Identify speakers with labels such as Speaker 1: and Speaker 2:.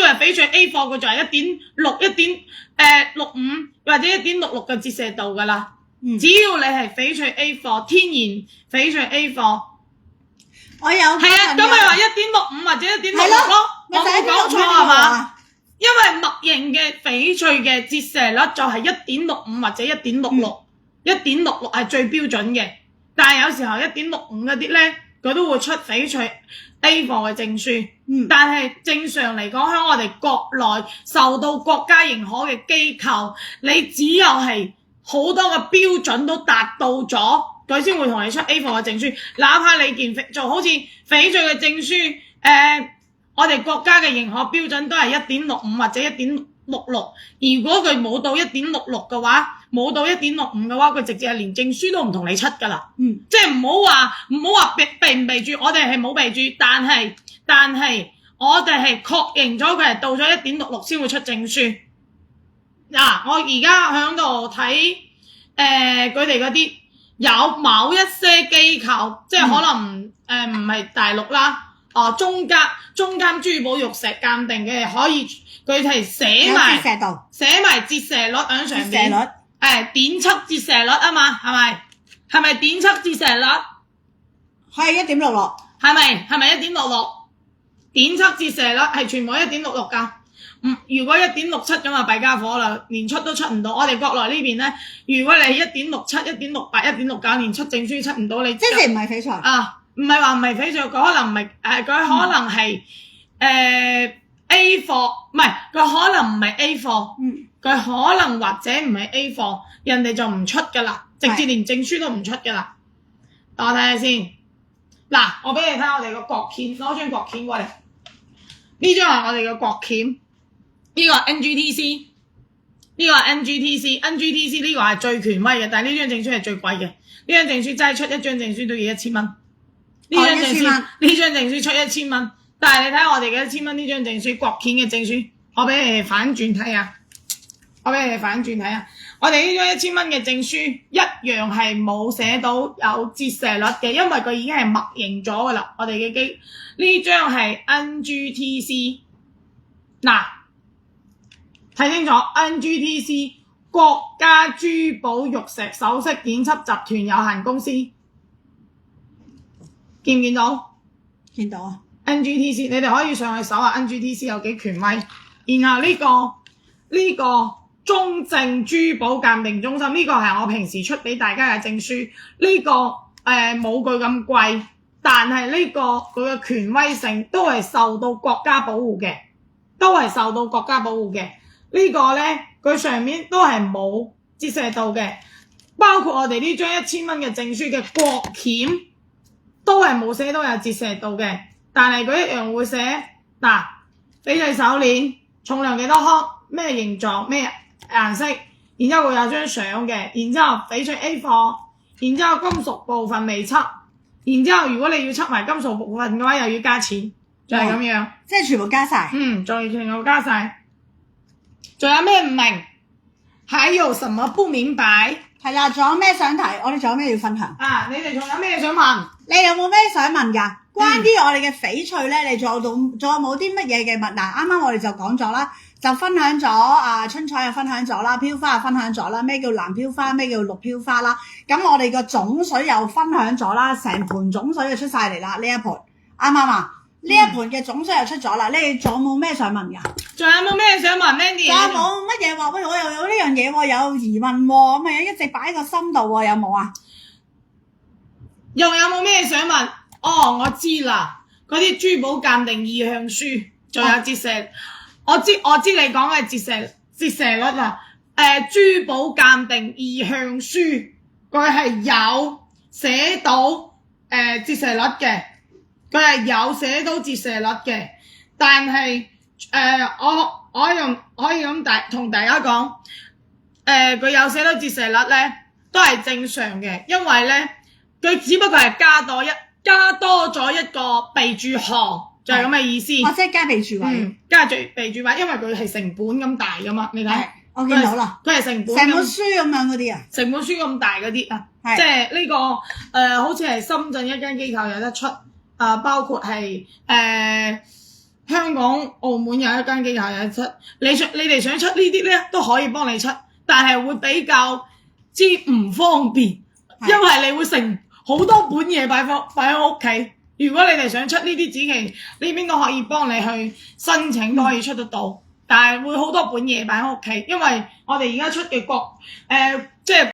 Speaker 1: 係翡翠 A 貨，佢就係1.6、1.65或者1.66嘅折射度噶啦。只要你係翡翠 A 貨，天然翡翠 A 貨，
Speaker 2: 我有
Speaker 1: 係啊，咁咪話1.65或者1.66咯，我冇講錯係嘛？因為默認嘅翡翠嘅折射率就係1.65或者1.66，1.66係最標準嘅。但係有時候1.65嗰啲咧，佢都會出翡翠 A 貨嘅證書。但係正常嚟講，喺我哋國內受到國家認可嘅機構，你只有係好多嘅標準都達到咗，佢先會同你出 A 貨嘅證書。哪怕你件就好似翡翠嘅證書，我哋國家嘅認可標準都係1.65或者1.66。如果佢冇到1.66嘅話，冇到1.65嘅話，佢直接係連證書都唔同你出㗎啦。即係唔好話備唔備注，我哋係冇備注，但係我哋係確認咗佢係到咗1.66先會出證書。嗱，我而家喺度睇佢哋嗰啲有某一些機構，即係可能唔係大陸啦，中間珠寶玉石鑑定嘅可以，佢係寫埋折射率喺上面，點測折射率啊嘛，係咪點測折射率？
Speaker 2: 係1.66，
Speaker 1: 係咪1.66？點測折射率係全部1.66㗎。如果1.67咁啊，弊家伙啦，連出都出唔到。我哋國內呢邊咧，如果你係1.67、1.68、1.69，連出證書出唔到，你
Speaker 2: 即係唔係翡翠
Speaker 1: 啊？唔係話唔係翡翠，佢可能唔係佢可能係A 貨，唔係佢可能唔係 A 貨，佢可能或者唔係 A 貨，人哋就唔出㗎啦，直接連證書都唔出㗎啦。等我睇下先。嗱，我俾你睇我哋個國鉗，攞張國鉗過嚟。呢張係我哋嘅國鉗。呢個 NGTC， 呢個 NGTC 呢個係最權威嘅，但係呢張證書係最貴嘅。呢張證書齋出一張證書都要1000蚊。呢張證書出1000蚊，但係你睇我哋嘅1000蚊呢張證書，國鉗嘅證書，我俾你哋反轉睇下。我哋呢張1000蚊嘅證書一樣係冇寫到有折射率嘅，因為佢已經係默認咗㗎啦。我哋嘅機呢張係 NGTC， 嗱。睇清楚 NGTC 國家珠寶玉石首飾檢測集團有限公司，見唔見到？
Speaker 2: 見到啊
Speaker 1: NGTC， 你哋可以上去搜下 NGTC 有幾權威。然後呢個中正珠寶鑑定中心，呢個係我平時出俾大家嘅證書。呢個冇佢咁貴，但係呢個佢嘅權威性都係受到國家保護嘅，呢個咧，佢上面都係冇折射度嘅，包括我哋呢張1000蚊嘅證書嘅國鉗都係冇寫到有折射度嘅，但係佢一樣會寫嗱，翡翠手鏈重量幾多克，咩形狀，咩顏色，然之後會有張相嘅，然之後翡翠 A 貨，然之後金屬部分未測，然之後如果你要測埋金屬部分嘅話，又要加錢，就係咁樣，
Speaker 2: 即係全部加晒。
Speaker 1: 仲全部加晒。仲有咩唔明？還有什麼不明白？
Speaker 2: 係啦，仲有咩想提？我哋仲有咩要分享？
Speaker 1: 你哋仲有咩想問？
Speaker 2: 你有冇咩想問㗎？關於我哋嘅翡翠咧，你仲有冇啲乜嘢嘅問？嗱，啱啱我哋就講咗啦，就分享咗春彩又分享咗啦，飄花又分享咗啦，咩叫藍飄花，咩叫綠飄花啦？咁我哋個種水又分享咗啦，成盤種水就出晒嚟啦，呢一盤啱唔啱啊？呢一盤嘅種水又出咗啦，你哋仲有冇咩想問㗎？
Speaker 1: 仲有冇咩想問 Mandy？
Speaker 2: 仲有冇乜嘢話？喂，我又有呢樣嘢喎，有疑問喎，咁啊一直擺喺個心度喎，有冇啊？
Speaker 1: 又有冇咩想問？我知啦，嗰啲珠寶鑑定意向書，仲有折射，我知你講嘅折射率啦。珠寶鑑定意向書，佢係有寫到折射率嘅。佢係有寫到折射率嘅，但係我用可以咁同大家講，佢有寫到折射率咧，都係正常嘅，因為咧佢只不過係加多咗一個備註項，就係咁嘅意思。
Speaker 2: 即係加備註位，
Speaker 1: 加備註位，因為佢係成本咁大噶嘛，你睇，
Speaker 2: 我見到啦，
Speaker 1: 佢係成本
Speaker 2: 書咁樣嗰啲啊，
Speaker 1: 成本書咁大嗰啲啊，即係呢個好似係深圳一間機構有得出。包括係香港、澳門有一間機構有出，你哋想出呢啲咧都可以幫你出，但係會比較之唔方便，因為你會成好多本嘢擺喺屋企。如果你哋想出呢啲紫旗，呢邊都可以幫你去申請，都可以出得到，但係會好多本嘢擺喺屋企，因為我哋而家出嘅即係